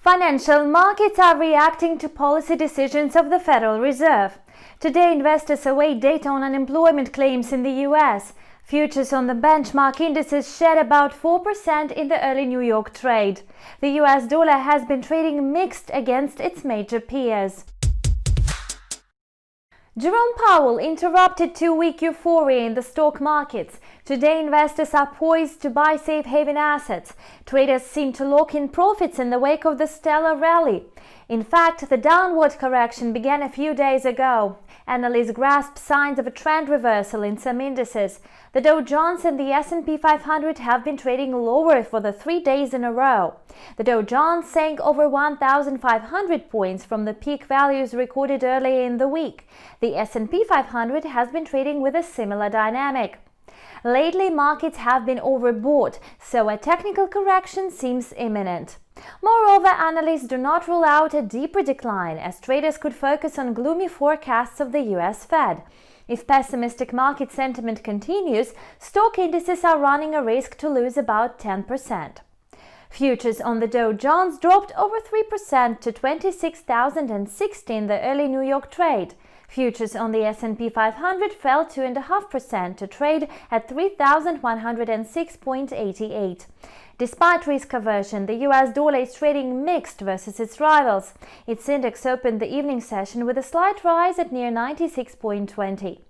Financial markets are reacting to policy decisions of the Federal Reserve. Today, investors await data on unemployment claims in the US. Futures on the benchmark indices shed about 4% in the early New York trade. The US dollar has been trading mixed against its major peers. Jerome Powell interrupted two-week euphoria in the stock markets. Today, investors are poised to buy safe haven assets. Traders seem to lock in profits in the wake of the stellar rally. In fact, the downward correction began a few days ago. Analysts grasp signs of a trend reversal in some indices. The Dow Jones and the S&P 500 have been trading lower for the 3 days in a row. The Dow Jones sank over 1,500 points from the peak values recorded earlier in the week. The S&P 500 has been trading with a similar dynamic. Lately, markets have been overbought, so a technical correction seems imminent. Moreover, analysts do not rule out a deeper decline, as traders could focus on gloomy forecasts of the US Fed. If pessimistic market sentiment continues, stock indices are running a risk to lose about 10%. Futures on the Dow Jones dropped over 3% to 26,060 in the early New York trade. Futures on the S&P 500 fell 2.5% to trade at 3,106.88. Despite risk aversion, the US dollar is trading mixed versus its rivals. Its index opened the evening session with a slight rise at near 96.20.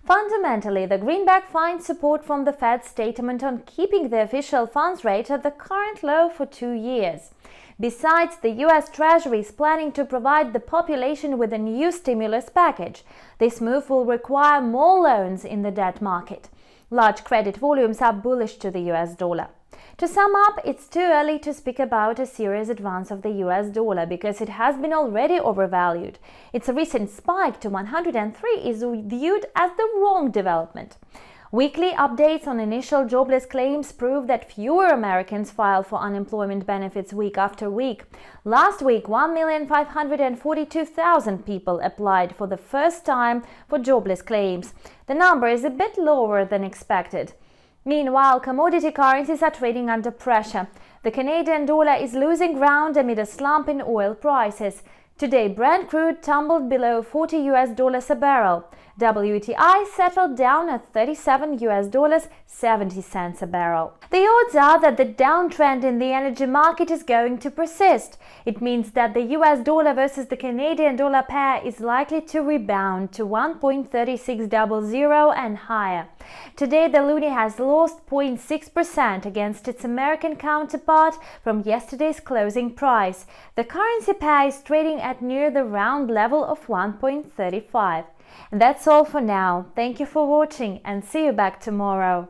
Fundamentally, the greenback finds support from the Fed's statement on keeping the official funds rate at the current low for 2 years. Besides, the US Treasury is planning to provide the population with a new stimulus package. This move will require more loans in the debt market. Large credit volumes are bullish to the US dollar. To sum up, it's too early to speak about a serious advance of the US dollar because it has been already overvalued. Its recent spike to 103 is viewed as the wrong development. Weekly updates on initial jobless claims prove that fewer Americans file for unemployment benefits week after week. Last week, 1,542,000 people applied for the first time for jobless claims. The number is a bit lower than expected. Meanwhile, commodity currencies are trading under pressure. The Canadian dollar is losing ground amid a slump in oil prices. Today, Brent crude tumbled below $40 a barrel. WTI settled down at $37.70 a barrel. The odds are that the downtrend in the energy market is going to persist. It means that the US dollar versus the Canadian dollar pair is likely to rebound to 1.3600 and higher. Today, the loonie has lost 0.6% against its American counterpart from yesterday's closing price. The currency pair is trading at near the round level of 1.35. And that's all for now. Thank you for watching and see you back tomorrow.